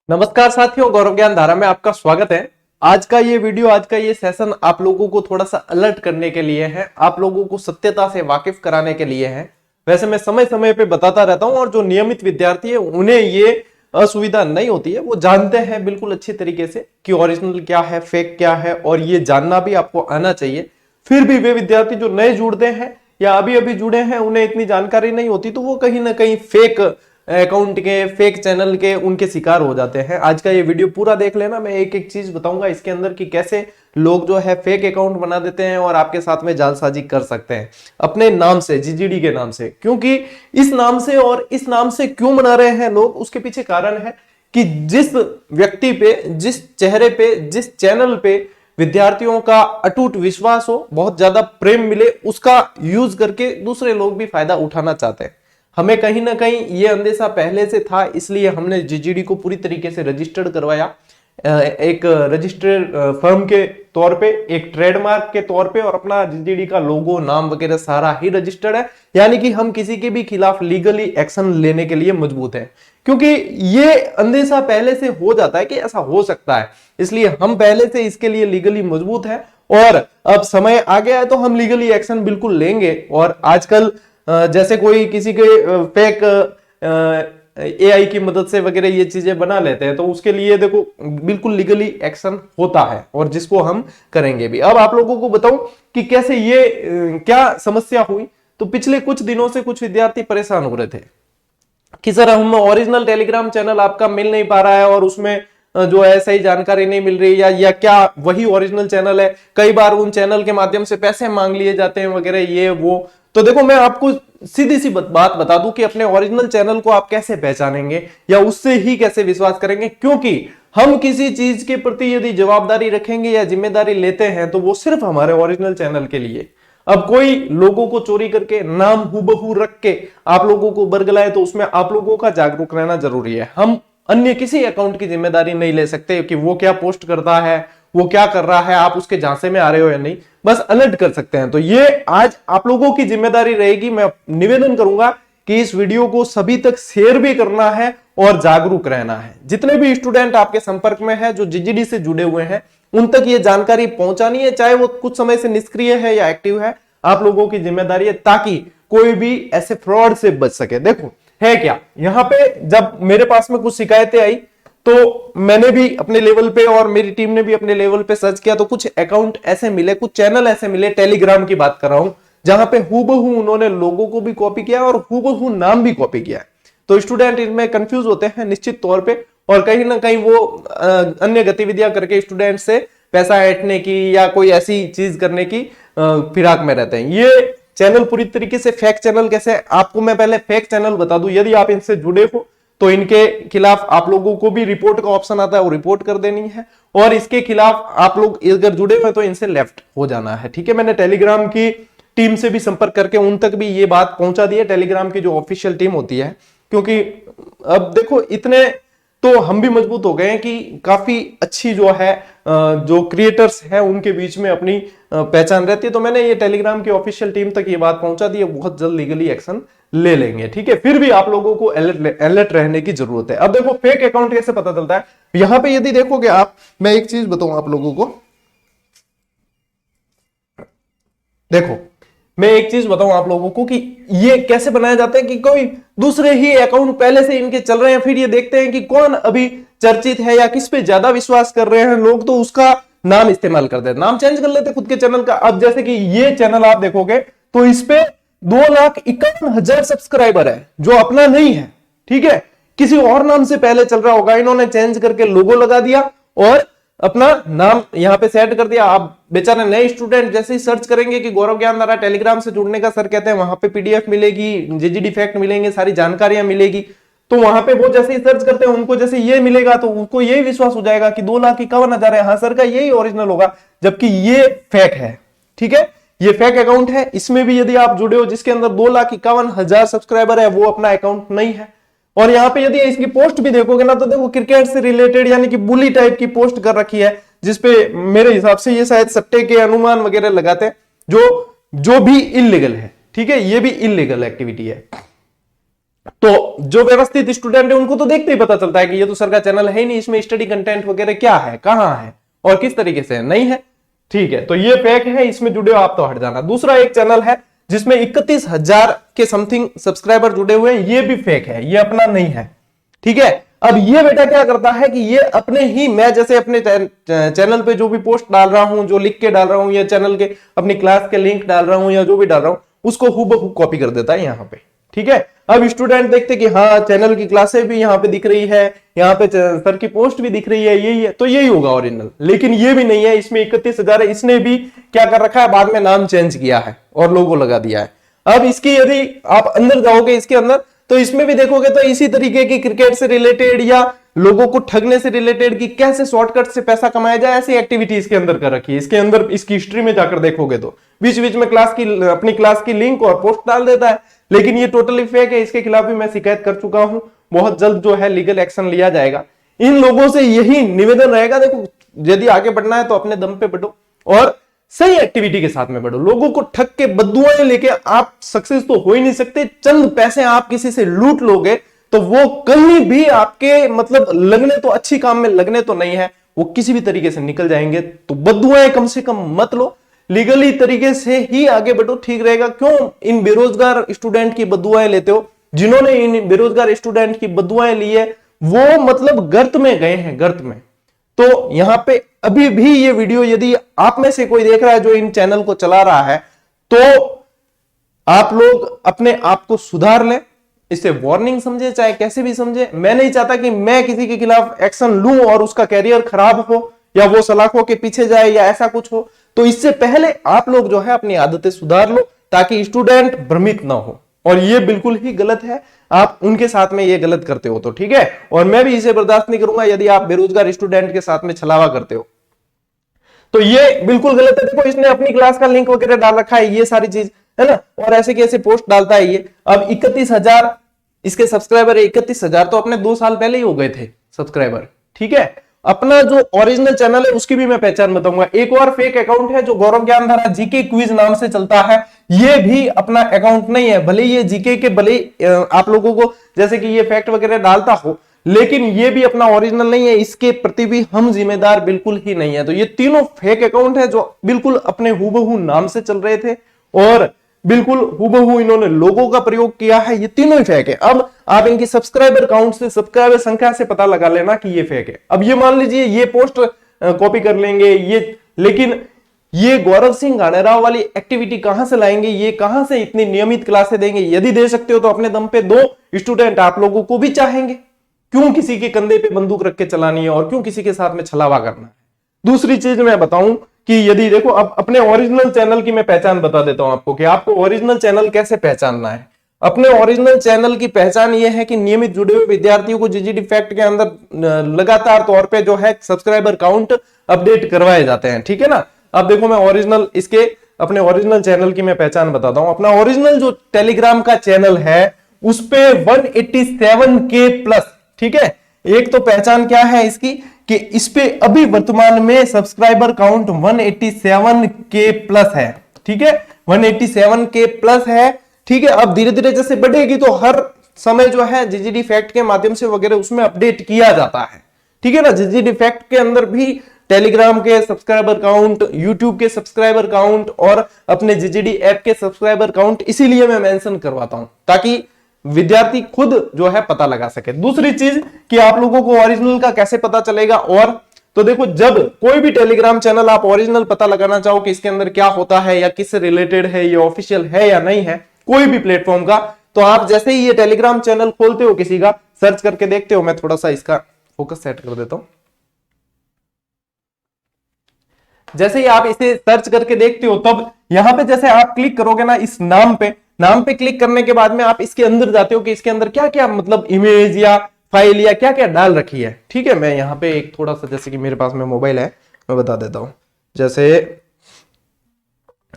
नमस्कार साथियों, गौरव ज्ञान धारा में आपका स्वागत है। आज का ये वीडियो, आज का ये सेशन आप लोगों को थोड़ा सा अलर्ट करने के लिए है, आप लोगों को सत्यता से वाकिफ कराने के लिए है। वैसे मैं समय समय पे बताता रहता हूं और जो नियमित विद्यार्थी है उन्हें ये असुविधा नहीं होती है, वो जानते हैं बिल्कुल अच्छी तरीके से कि ओरिजिनल क्या है, फेक क्या है, और ये जानना भी आपको आना चाहिए। फिर भी वे विद्यार्थी जो नए जुड़ते हैं या अभी अभी जुड़े हैं, उन्हें इतनी जानकारी नहीं होती, तो वो कहीं ना कहीं फेक अकाउंट के, फेक चैनल के उनके शिकार हो जाते हैं। आज का ये वीडियो पूरा देख लेना, मैं एक एक चीज बताऊंगा इसके अंदर कि कैसे लोग जो है फेक अकाउंट बना देते हैं और आपके साथ में जालसाजी कर सकते हैं अपने नाम से, जीजीडी के नाम से। क्योंकि इस नाम से, और इस नाम से क्यों बना रहे हैं लोग, उसके पीछे कारण है कि जिस व्यक्ति पे, जिस चेहरे पे, जिस चैनल पे विद्यार्थियों का अटूट विश्वास हो, बहुत ज्यादा प्रेम मिले, उसका यूज करके दूसरे लोग भी फायदा उठाना चाहते हैं। हमें कहीं ना कहीं ये अंदेशा पहले से था, इसलिए हमने जीजीडी को पूरी तरीके से रजिस्टर्ड करवाया, एक रजिस्टर्ड फर्म के तौर पे, एक ट्रेडमार्क के तौर पे, और अपना जीजीडी का लोगो, नाम वगैरह सारा ही रजिस्टर्ड है। यानी कि हम किसी के भी खिलाफ लीगली एक्शन लेने के लिए मजबूत है, क्योंकि ये अंदेशा पहले से हो जाता है कि ऐसा हो सकता है, इसलिए हम पहले से इसके लिए लीगली मजबूत है। और अब समय आ गया है तो हम लीगली एक्शन बिल्कुल लेंगे। और आजकल जैसे कोई किसी के फेक एआई की मदद से वगैरह ये चीजें बना लेते हैं, तो उसके लिए देखो बिल्कुल लीगली एक्शन होता है, और जिसको हम करेंगे भी। अब आप लोगों को बताऊं कि कैसे ये क्या समस्या हुई। तो पिछले कुछ दिनों से कुछ विद्यार्थी परेशान हो रहे थे कि सर हम ओरिजिनल टेलीग्राम चैनल आपका मिल नहीं पा रहा है, और उसमें जो है सही जानकारी नहीं मिल रही, या क्या वही ओरिजिनल चैनल है, कई बार उन चैनल के माध्यम से पैसे मांग लिए जाते हैं वगैरह, ये वो। तो देखो, मैं आपको सीधी सी बात बता दूं कि अपने ओरिजिनल चैनल को आप कैसे पहचानेंगे या उससे ही कैसे विश्वास करेंगे। क्योंकि हम किसी चीज के प्रति यदि जवाबदारी रखेंगे या जिम्मेदारी लेते हैं तो वो सिर्फ हमारे ओरिजिनल चैनल के लिए। अब कोई लोगों को चोरी करके नाम हुबहू रख के आप लोगों को बरगलाए, तो उसमें आप लोगों का जागरूक रहना जरूरी है। हम अन्य किसी अकाउंट की जिम्मेदारी नहीं ले सकते कि वो क्या पोस्ट करता है, वो क्या कर रहा है, आप उसके झांसे में आ रहे हो या नहीं, बस अलर्ट कर सकते हैं। तो ये आज आप लोगों की जिम्मेदारी रहेगी। मैं निवेदन करूंगा कि इस वीडियो को सभी तक शेयर भी करना है और जागरूक रहना है। जितने भी स्टूडेंट आपके संपर्क में है, जो जीजीडी से जुड़े हुए हैं, उन तक ये जानकारी पहुंचानी है, चाहे वो कुछ समय से निष्क्रिय है या एक्टिव है। आप लोगों की जिम्मेदारी है, ताकि कोई भी ऐसे फ्रॉड से बच सके। देखो है क्या, यहां पे जब मेरे पास में कुछ शिकायतें आई, तो मैंने भी अपने लेवल पे और मेरी टीम ने भी अपने लेवल पे सर्च किया, तो कुछ अकाउंट ऐसे मिले, कुछ चैनल ऐसे मिले, टेलीग्राम की बात कर रहा हूं, जहां पे हूबहू उन्होंने लोगों को भी कॉपी किया और हूबहू नाम भी कॉपी किया है। तो स्टूडेंट इनमें कंफ्यूज होते हैं निश्चित तौर पे, और कहीं ना कहीं वो अन्य गतिविधियां करके स्टूडेंट से पैसा ऐंठने की या कोई ऐसी चीज करने की फिराक में रहते हैं। ये चैनल पूरी तरीके से फेक चैनल कैसे, आपको मैं पहले फेक चैनल बता दूं। यदि आप इनसे जुड़े हो तो इनके खिलाफ आप लोगों को भी रिपोर्ट का ऑप्शन आता है, वो रिपोर्ट कर देनी है, और इसके खिलाफ आप लोग अगर जुड़े हुए तो इनसे लेफ्ट हो जाना है। ठीक है, मैंने टेलीग्राम की टीम से भी संपर्क करके उन तक भी ये बात पहुंचा दी है, टेलीग्राम की जो ऑफिशियल टीम होती है। क्योंकि अब देखो, इतने तो हम भी मजबूत हो गए हैं कि काफी अच्छी जो है जो क्रिएटर्स हैं उनके बीच में अपनी पहचान रहती है। तो मैंने ये टेलीग्राम की ऑफिशियल टीम तक ये बात पहुंचा दी है, बहुत जल्द लीगली एक्शन ले लेंगे। ठीक है, फिर भी आप लोगों को अलर्ट रहने की जरूरत है। अब देखो, फेक अकाउंट कैसे पता चलता है। यहां पे यदि देखोगे आप, मैं एक चीज बताऊं आप लोगों को, देखो मैं एक चीज बताऊं आप लोगों को कि ये कैसे बनाया जाता है कि कोई दूसरे ही अकाउंट पहले से इनके चल रहे हैं, फिर ये देखते हैं कि कौन अभी चर्चित है या किस पे ज्यादा विश्वास कर रहे हैं लोग, तो उसका नाम इस्तेमाल करते हैं, नाम चेंज कर लेते हैं खुद के चैनल का। अब जैसे कि ये चैनल आप देखोगे तो इस पे 2,51,000 सब्सक्राइबर है, जो अपना नहीं है। ठीक है, किसी और नाम से पहले चल रहा होगा, इन्होंने चेंज करके लोगो लगा दिया और अपना नाम यहां पे सेट कर दिया। आप बेचारे नए स्टूडेंट जैसे ही सर्च करेंगे कि गौरव ज्ञान धारा टेलीग्राम से जुड़ने का सर कहते हैं, वहां पे पीडीएफ मिलेगी, जीजीडी फैक्ट मिलेंगे, सारी जानकारियां मिलेगी। तो वहां पे वो जैसे ही सर्च करते हैं, उनको जैसे ये मिलेगा तो उनको यही विश्वास हो जाएगा कि 2,51,000 है, हाँ सर का यही ओरिजिनल होगा, जबकि ये फेक है। ठीक है, ये फेक अकाउंट है। इसमें भी यदि आप जुड़े हो जिसके अंदर 2,51,000 सब्सक्राइबर है, वो अपना अकाउंट नहीं है। और यहां पे यदि इसकी पोस्ट भी देखोगे ना, तो देखो क्रिकेट से रिलेटेड यानी कि बुली टाइप की पोस्ट कर रखी है, जिसपे मेरे हिसाब से ये शायद सट्टे के अनुमान वगैरह लगाते हैं, जो भी इलीगल है। ठीक है, ये भी इलीगल एक्टिविटी है। तो जो व्यवस्थित स्टूडेंट है उनको तो देखते ही पता चलता है कि ये तो सर का चैनल है ही नहीं, इसमें स्टडी कंटेंट वगैरह क्या है, कहां है और किस तरीके से है, नहीं है। ठीक है, तो ये फेक है, इसमें जुड़े हो आप तो हट जाना। दूसरा एक चैनल है जिसमें 31,000 के समथिंग सब्सक्राइबर जुड़े हुए हैं, ये भी फेक है, ये अपना नहीं है। ठीक है, अब ये बेटा क्या करता है कि ये अपने ही, मैं जैसे अपने चैनल पे जो भी पोस्ट डाल रहा हूं, जो लिख के डाल रहा हूं, या चैनल के अपनी क्लास के लिंक डाल रहा हूं, या जो भी डाल रहा हूं, उसको हूबहू कॉपी कर देता है यहाँ पे। ठीक है, अब स्टूडेंट देखते कि हाँ चैनल की क्लासें भी यहाँ पे दिख रही है, यहाँ पे सर की पोस्ट भी दिख रही है, यही है, तो यही होगा ओरिजिनल। लेकिन ये भी नहीं है, इसमें 31,000 है, इसने भी क्या कर रखा है, बाद में नाम चेंज किया है और लोगो लगा दिया है। अब इसकी यदि आप अंदर जाओगे इसके अंदर, तो इसमें भी देखोगे तो इसी तरीके की क्रिकेट से रिलेटेड या लोगों को ठगने से रिलेटेड की कैसे शॉर्टकट से पैसा कमाया जाए, ऐसी एक्टिविटी इसके अंदर कर रखी है। इसके अंदर इसकी हिस्ट्री में जाकर देखोगे तो बीच बीच में अपनी क्लास की लिंक और पोस्ट डाल देता है, लेकिन ये टोटली फेक है। इसके खिलाफ भी मैं शिकायत कर चुका हूं, बहुत जल्द जो है लीगल एक्शन लिया जाएगा। इन लोगों से यही निवेदन रहेगा, देखो यदि आगे बढ़ना है तो अपने दम पे बढ़ो और सही एक्टिविटी के साथ में बढ़ो। लोगों को ठग के बद्दुआएं लेके आप सक्सेस तो हो ही नहीं सकते। चंद पैसे आप किसी से लूट लोगे तो वो कहीं भी आपके मतलब लगने तो, अच्छी काम में लगने तो नहीं है, वो किसी भी तरीके से निकल जाएंगे। तो बद्दुआएं कम से कम मत लो, लीगली तरीके से ही आगे बढ़ो, ठीक रहेगा। क्यों इन बेरोजगार स्टूडेंट की बद्दुआएं लेते हो? जिन्होंने इन बेरोजगार स्टूडेंट की बद्दुआएं ली है वो मतलब गर्त में गए हैं, गर्त में। तो यहां पे अभी भी ये वीडियो यदि आप में से कोई देख रहा है जो इन चैनल को चला रहा है, तो आप लोग अपने आप को सुधार लें, इसे वार्निंग समझे, चाहे कैसे भी समझे। मैं नहीं चाहता कि मैं किसी के खिलाफ एक्शन लूं और उसका कैरियर खराब हो या वो सलाखों के पीछे जाए या ऐसा कुछ हो। तो इससे पहले आप लोग जो है अपनी आदतें सुधार लो ताकि स्टूडेंट भ्रमित ना हो, और ये बिल्कुल ही गलत है। आप उनके साथ में ये गलत करते हो तो ठीक है, और मैं भी इसे बर्दाश्त नहीं करूंगा यदि आप बेरोजगार स्टूडेंट के साथ में छलावा करते हो, तो ये बिल्कुल गलत है। देखो इसने अपनी क्लास का लिंक वगैरह डाल रखा है, ये सारी चीज है ना, और ऐसे कैसे पोस्ट डालता है ये। अब 31,000 इसके सब्सक्राइबर है, 31,000 तो अपने 2 साल पहले ही हो गए थे सब्सक्राइबर। ठीक है, अपना जो ओरिजिनल चैनल है उसकी भी मैं पहचान बताऊंगा। एक और फेक अकाउंट है जो गौरव ज्ञानधारा जीके क्विज नाम से चलता है, ये भी अपना अकाउंट नहीं है। भले ये जीके के भले आप लोगों को जैसे कि ये फैक्ट वगैरह डालता हो, लेकिन ये भी अपना ओरिजिनल नहीं है, इसके प्रति भी हम जिम्मेदार बिल्कुल ही नहीं है। तो ये तीनों फेक अकाउंट है जो बिल्कुल अपने हूबहू नाम से चल रहे थे और बिल्कुल हूबहू इन्होंने लोगों का प्रयोग किया है, ये तीनों ही फेक है। अब आप इनकी सब्सक्राइबर काउंट से, सब्सक्राइबर संख्या से पता लगा लेना कि ये फेक है। अब ये मान लीजिए ये पोस्ट कॉपी कर लेंगे ये, लेकिन ये गौरव सिंह घाणेराव वाली एक्टिविटी कहां से लाएंगे, ये कहां से इतनी नियमित क्लासें देंगे? यदि दे सकते हो तो अपने दम पे दो, स्टूडेंट आप लोगों को भी चाहेंगे। क्यों किसी के कंधे पे बंदूक रख के चलानी है और क्यों किसी के साथ में छलावा करना है? दूसरी चीज मैं बताऊं कि यदि देखो अब अपने ओरिजिनल चैनल की मैं पहचान बता देता हूं आपको कि आपको ओरिजिनल चैनल कैसे पहचानना है। अपने ओरिजिनल चैनल की पहचान यह है कि नियमित जुड़े हुए विद्यार्थियों को जीजीडी फैक्ट के अंदर लगातार तौर पे जो है सब्सक्राइबर काउंट अपडेट करवाए जाते हैं। ठीक है ना, अब देखो मैं ओरिजिनल इसके अपने ओरिजिनल चैनल की मैं पहचान बताता हूं। अपना ओरिजिनल जो टेलीग्राम का चैनल है उस पे 187K प्लस, ठीक है। एक तो पहचान क्या है इसकी कि इस पे अभी वर्तमान में सब्सक्राइबर काउंट 187K प्लस है, ठीक है, 187K प्लस है, ठीक है। अब धीरे धीरे जैसे बढ़ेगी तो हर समय जो है जीजीडी फैक्ट के माध्यम से वगैरह उसमें अपडेट किया जाता है, ठीक है ना। जीजीडी फैक्ट के अंदर भी टेलीग्राम के सब्सक्राइबर काउंट, यूट्यूब के सब्सक्राइबर काउंट और अपने जीजीडी ऐप के सब्सक्राइबर काउंट इसीलिए मैं मेंशन करवाता हूं ताकि विद्यार्थी खुद जो है पता लगा सके। दूसरी चीज कि आप लोगों को ओरिजिनल का कैसे पता चलेगा, और तो देखो जब कोई भी टेलीग्राम चैनल आप ओरिजिनल पता लगाना चाहो कि इसके अंदर क्या होता है या किससे रिलेटेड है, ये ऑफिशियल है या नहीं है कोई भी प्लेटफॉर्म का, तो आप जैसे ही ये टेलीग्राम चैनल खोलते हो किसी का, सर्च करके देखते हो। मैं थोड़ा सा इसका फोकस सेट कर देता हूं। जैसे ही आप इसे सर्च करके देखते हो तब यहां पे जैसे आप क्लिक करोगे ना इस नाम पे क्लिक करने के बाद में आप इसके अंदर जाते हो कि इसके अंदर क्या क्या मतलब इमेज या फाइल या क्या क्या डाल रखी है, ठीक है। मैं यहाँ पे एक थोड़ा सा जैसे कि मेरे पास में मोबाइल है मैं बता देता हूं। जैसे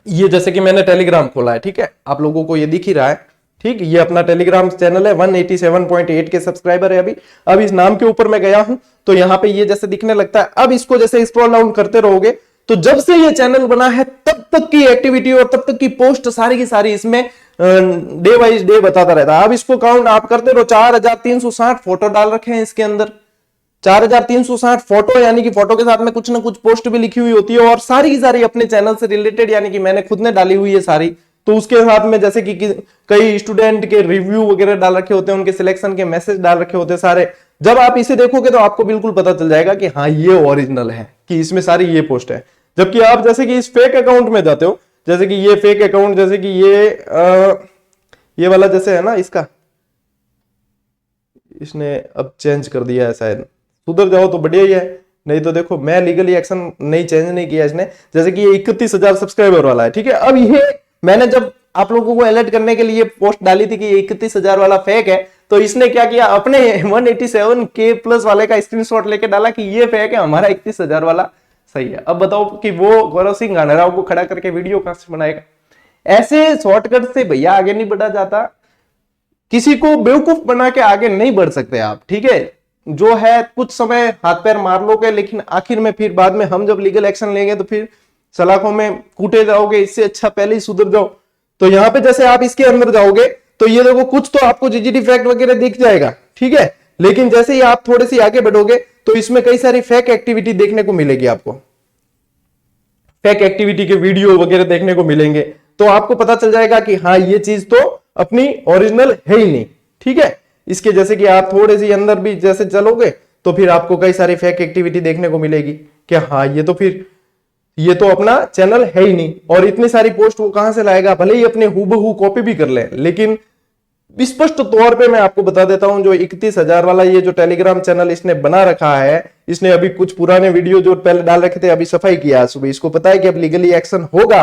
ये जैसे कि मैंने टेलीग्राम खोला है, ठीक है, आप लोगों को ये दिख ही रहा है, ठीक। ये अपना टेलीग्राम चैनल है, 187.8 के सब्सक्राइबर है अभी। अब इस नाम के ऊपर मैं गया हूं तो यहाँ पे ये जैसे दिखने लगता है। अब इसको जैसे स्क्रॉल डाउन करते रहोगे तो जब से ये चैनल बना है तब तक की एक्टिविटी और तब तक की पोस्ट सारी की सारी इसमें डे वाइज डे बताता रहता है। अब इसको काउंट आप करते रहो, 4360 फोटो डाल रखे हैं इसके अंदर, 4360 फोटो, यानी कि फोटो के साथ में कुछ ना कुछ पोस्ट भी लिखी हुई होती है, और सारी की सारी अपने चैनल से रिलेटेड, यानी कि मैंने खुद ने डाली हुई है सारी। तो उसके साथ में जैसे कि कई स्टूडेंट के रिव्यू वगैरह डाल रखे होते हैं, उनके सिलेक्शन के मैसेज डाल रखे होते हैं सारे। जब आप इसे देखोगे तो आपको बिल्कुल पता चल जाएगा कि हाँ ये ओरिजिनल है, कि इसमें सारी ये पोस्ट है। जबकि आप जैसे कि इस फेक अकाउंट में जाते हो, जैसे कि ये फेक अकाउंट, जैसे कि ये वाला जैसे है ना, इसने अब चेंज कर दिया है शायद, सुधर जाओ तो बढ़िया ही है, नहीं तो देखो मैं लीगली एक्शन नहीं, चेंज नहीं किया इसने। जैसे कि ये 31,000 सब्सक्राइबर वाला है, ठीक है। अब ये मैंने जब आप लोगों को अलर्ट करने के लिए पोस्ट डाली थी कि 31,000 वाला फेक है, तो इसने क्या किया, अपने 187K प्लस वाले का स्क्रीनशॉट लेके डाला कि ये फेक है, हमारा 31,000 वाला सही है। अब बताओ कि वो गौरव सिंह गानराव को खड़ा करके वीडियो कहां से बनाएगा? ऐसे शॉर्टकट से भैया आगे नहीं बढ़ा जाता, किसी को बेवकूफ बना के आगे नहीं बढ़ सकते आप, ठीक है। जो है कुछ समय हाथ पैर मार लोगे, लेकिन आखिर में फिर बाद में हम जब लीगल एक्शन लेंगे तो फिर सलाखों में कूटे जाओगे। इससे अच्छा पहले ही सुधर जाओ। तो यहाँ पे जैसे आप इसके अंदर जाओगे तो ये देखो कुछ तो आपको जीजीटी फैक्ट वगैरह दिख जाएगा, ठीक है। लेकिन जैसे ही आप थोड़ी सी आगे बढ़ोगे तो इसमें कई सारी फेक एक्टिविटी देखने को मिलेगी, आपको फेक एक्टिविटी के वीडियो वगैरह देखने को मिलेंगे। तो आपको पता चल जाएगा कि हाँ ये चीज तो अपनी ओरिजिनल है ही नहीं, ठीक है। इसके जैसे कि आप थोड़े सी अंदर भी जैसे चलोगे तो फिर आपको कई सारी फेक एक्टिविटी देखने को मिलेगी कि हाँ ये तो अपना चैनल है ही नहीं। और इतनी सारी पोस्ट वो कहां से लाएगा, भले ही अपने हूबहू कॉपी भी कर ले, लेकिन स्पष्ट तौर पे मैं आपको बता देता हूं, जो 31,000 वाला ये जो टेलीग्राम चैनल इसने बना रखा है, इसने अभी कुछ पुराने वीडियो जो पहले डाल रखे थे अभी सफाई किया सुबह, इसको पता है कि अब लीगली एक्शन होगा,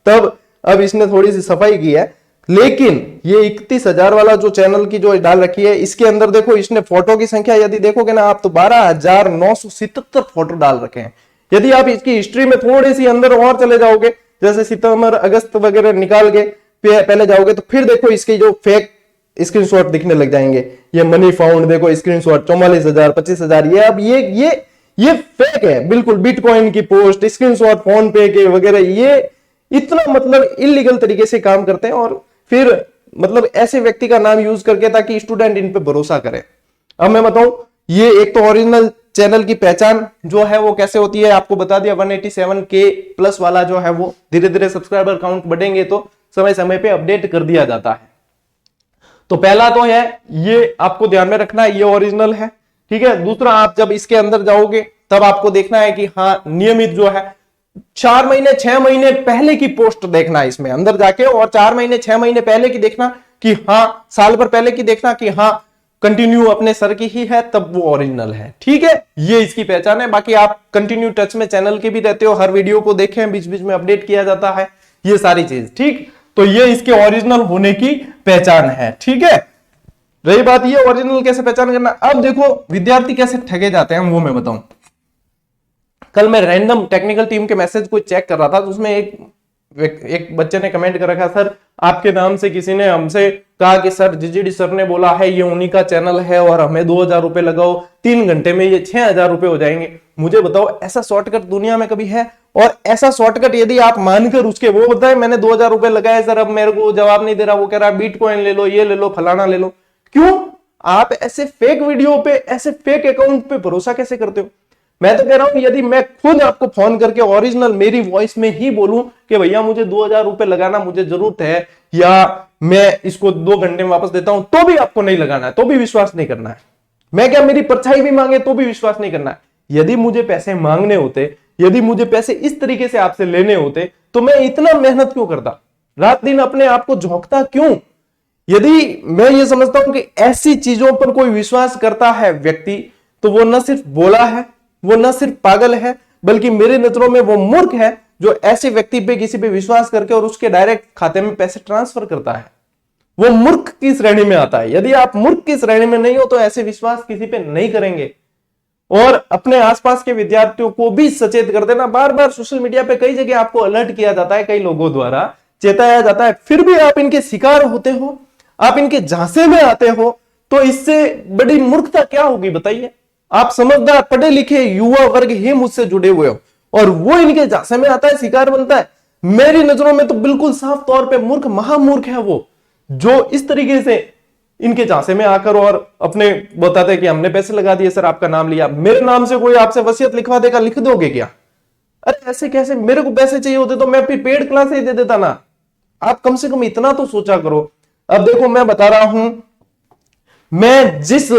तब अब इसने थोड़ी सी सफाई की है। लेकिन ये 31,000 वाला जो चैनल की जो डाल रखी है, इसके अंदर देखो इसने फोटो की संख्या यदि देखोगे ना आप, तो 12,977 फोटो डाल रखे हैं। यदि आप इसकी हिस्ट्री में थोड़ी सी अंदर और चले जाओगे, जैसे सितंबर अगस्त वगैरह निकाल के पहले जाओगे, तो फिर देखो इसके जो फेक स्क्रीनशॉट दिखने लग जाएंगे। ये मनी फाउंड देखो स्क्रीनशॉट 44,000 25,000, ये अब ये फेक है बिल्कुल। बिटकॉइन की पोस्ट, स्क्रीनशॉट फोन पे के वगैरह, ये इतना मतलब इलीगल तरीके से काम करते हैं, और फिर मतलब ऐसे व्यक्ति का नाम यूज करके ताकि स्टूडेंट इन पे भरोसा करे। अब मैं बताऊं, ये एक तो ओरिजिनल चैनल की पहचान जो है वो कैसे होती है, आपको बता दिया। 187K प्लस वाला जो है वो धीरे धीरे सब्सक्राइबर काउंट बढ़ेंगे तो समय समय पे अपडेट कर दिया जाता है। तो पहला तो है, ये आपको ध्यान में रखना है, ये ओरिजिनल है, ठीक है। दूसरा, आप जब इसके अंदर जाओगे तब आपको देखना है कि हाँ नियमित जो है 4 महीने 6 महीने पहले की पोस्ट देखना है इसमें अंदर जाके, और 4 महीने 6 महीने पहले की देखना कि हाँ, साल भर पहले की देखना कि हाँ कंटिन्यू अपने सर की ही है, तब वो ओरिजिनल है, ठीक है। ये इसकी पहचान है। बाकी आप कंटिन्यू टच में चैनल के भी रहते हो, हर वीडियो को देखें, बीच बीच में अपडेट किया जाता है, ये सारी चीज, ठीक। तो ये इसके ओरिजिनल होने की पहचान है, ठीक है। रही बात ये ओरिजिनल कैसे पहचान करना, अब देखो विद्यार्थी कैसे ठगे जाते हैं वो मैं बताऊं। कल मैं रैंडम टेक्निकल टीम के मैसेज को चेक कर रहा था, तो उसमें एक बच्चे ने कमेंट कर रखा, सर आपके नाम से किसी ने हमसे कहा कि सर जीजीडी सर ने बोला है ये उन्हीं का चैनल है और हमें 2,000 रुपए लगाओ, 3 घंटे में ये 6,000 रुपए हो जाएंगे। मुझे बताओ ऐसा शॉर्टकट दुनिया में कभी है? और ऐसा शॉर्टकट यदि आप मानकर उसके वो बताए मैंने 2,000 रुपए लगाए सर, अब मेरे को जवाब नहीं दे रहा, वो कह रहा बिटकॉइन ले लो, ये ले लो, फलाना ले लो, क्यों आप ऐसे फेक वीडियो पे, ऐसे फेक अकाउंट पे भरोसा कैसे करते हो? मैं तो कह रहा हूं यदि मैं खुद आपको फोन करके ओरिजिनल मेरी वॉइस में ही बोलूं कि भैया मुझे 2,000 रुपए लगाना, मुझे जरूरत है, या मैं इसको 2 घंटे में वापस देता हूं, तो भी आपको नहीं लगाना है, तो भी विश्वास नहीं करना है। मैं क्या मेरी परछाई भी मांगे तो भी विश्वास नहीं करना है। यदि मुझे पैसे मांगने होते, यदि मुझे पैसे इस तरीके से आपसे लेने होते, तो मैं इतना मेहनत क्यों करता, रात दिन अपने आप को झोंकता क्यों? यदि मैं ये समझता हूं कि ऐसी चीजों पर कोई विश्वास करता है व्यक्ति, तो वो न सिर्फ बोला है, वो न सिर्फ पागल है, बल्कि मेरे नजरों में वो मूर्ख है जो ऐसे व्यक्ति पे किसी पे विश्वास करके और उसके डायरेक्ट खाते में पैसे ट्रांसफर करता है। वो मूर्ख की श्रेणी में आता है। यदि आप मूर्ख की श्रेणी में नहीं हो तो ऐसे विश्वास किसी पे नहीं करेंगे। और अपने आसपास के विद्यार्थियों को भी सचेत कर देना। बार बार सोशल मीडिया पे कई जगह आपको अलर्ट किया जाता है, कई लोगों द्वारा चेताया जाता है, फिर भी आप इनके शिकार होते हो, आप इनके झांसे में आते हो, तो इससे बड़ी मूर्खता क्या होगी बताइए? आप समझदार पढ़े लिखे युवा वर्ग ही मुझसे जुड़े हुए हो और वो इनके झांसे में आता है, शिकार बनता है। मेरी नजरों में तो बिल्कुल साफ तौर पे मूर्ख, महामूर्ख है वो। जो इस तरीके से इनके झांसे में आकर और अपने बताते हैं कि हमने पैसे लगा दिए सर, आपका नाम लिया, मेरे नाम से कोई आपसे वसीयत लिखवा देगा, लिख दोगे क्या? अरे ऐसे कैसे, मेरे को पैसे चाहिए होते तो मैं फिर पेड क्लास ही दे देता ना। आप कम से कम इतना तो सोचा करो। अब देखो मैं बता रहा हूं, मैं जिस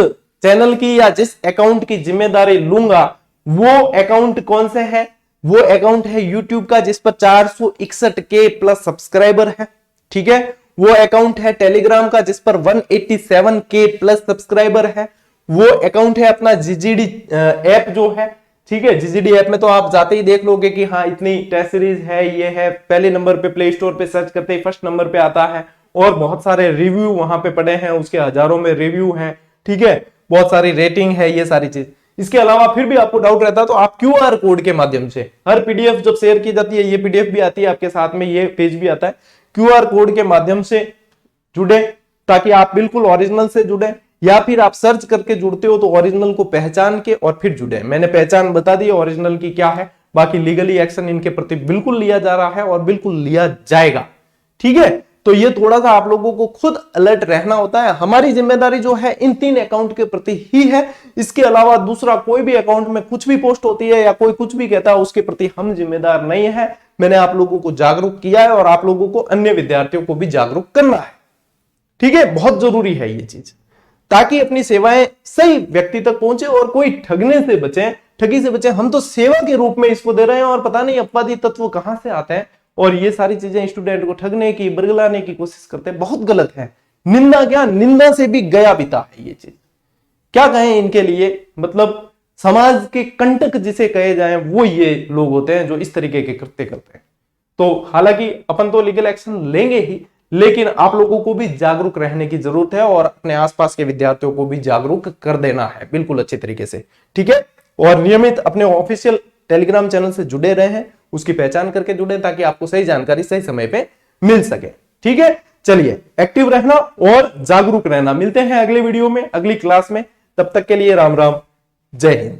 चैनल की या जिस अकाउंट की जिम्मेदारी लूंगा वो अकाउंट कौन से है? वो अकाउंट है YouTube का जिस पर 461K प्लस सब्सक्राइबर है, ठीक है। वो अकाउंट है टेलीग्राम का जिस पर 187K प्लस सब्सक्राइबर है। वो अकाउंट है अपना GGD ऐप जो है, ठीक है। GGD ऐप में तो आप जाते ही देख लोगे कि हाँ इतनी टेस्ट सीरीज है, ये है, पहले नंबर पे प्ले स्टोर पे सर्च करते ही फर्स्ट नंबर पे आता है और बहुत सारे रिव्यू वहां पे पड़े हैं, उसके हजारों में रिव्यू हैं, ठीक है, बहुत सारी रेटिंग है, ये सारी चीज। इसके अलावा फिर भी आपको डाउट रहता है तो आप QR कोड के माध्यम से, हर PDF जब शेयर की जाती है, ये PDF भी आती है आपके साथ में, ये पेज भी आता है, QR कोड के माध्यम से जुड़े ताकि आप बिल्कुल ओरिजिनल से जुड़े, या फिर आप सर्च करके जुड़ते हो तो ओरिजिनल को पहचान के और फिर जुड़े। मैंने पहचान बता दी ओरिजिनल की क्या है, बाकी लीगली एक्शन इनके प्रति बिल्कुल लिया जा रहा है और बिल्कुल लिया जाएगा, ठीक है। तो ये थोड़ा सा आप लोगों को खुद अलर्ट रहना होता है। हमारी जिम्मेदारी जो है इन 3 अकाउंट के प्रति ही है। इसके अलावा दूसरा कोई भी अकाउंट में कुछ भी पोस्ट होती है या कोई कुछ भी कहता है उसके प्रति हम जिम्मेदार नहीं है। मैंने आप लोगों को जागरूक किया है और आप लोगों को अन्य विद्यार्थियों को भी जागरूक करना है, ठीक है। बहुत जरूरी है ये चीज, ताकि अपनी सेवाएं सही व्यक्ति तक पहुंचे और कोई ठगने से बचे, ठगी से बचे। हम तो सेवा के रूप में इसको दे रहे हैं और पता नहीं अपवादी तत्व कहां से आते हैं और ये सारी चीजें स्टूडेंट को ठगने की, बरगलाने की कोशिश करते हैं। बहुत गलत है। निंदा क्या, निंदा से भी गया बिता है ये चीज। क्या कहें इनके लिए, मतलब समाज के कंटक जिसे कहे जाए वो ये लोग होते हैं जो इस तरीके के कृत्य करते हैं। तो हालांकि अपन तो लीगल एक्शन लेंगे ही, लेकिन आप लोगों को भी जागरूक रहने की जरूरत है और अपने आसपास के विद्यार्थियों को भी जागरूक कर देना है बिल्कुल अच्छे तरीके से, ठीक है। और नियमित अपने ऑफिशियल टेलीग्राम चैनल से जुड़े रहे हैं, उसकी पहचान करके जुड़े ताकि आपको सही जानकारी सही समय पे मिल सके, ठीक है। चलिए एक्टिव रहना और जागरूक रहना। मिलते हैं अगले वीडियो में, अगली क्लास में। तब तक के लिए राम राम, जय हिंद।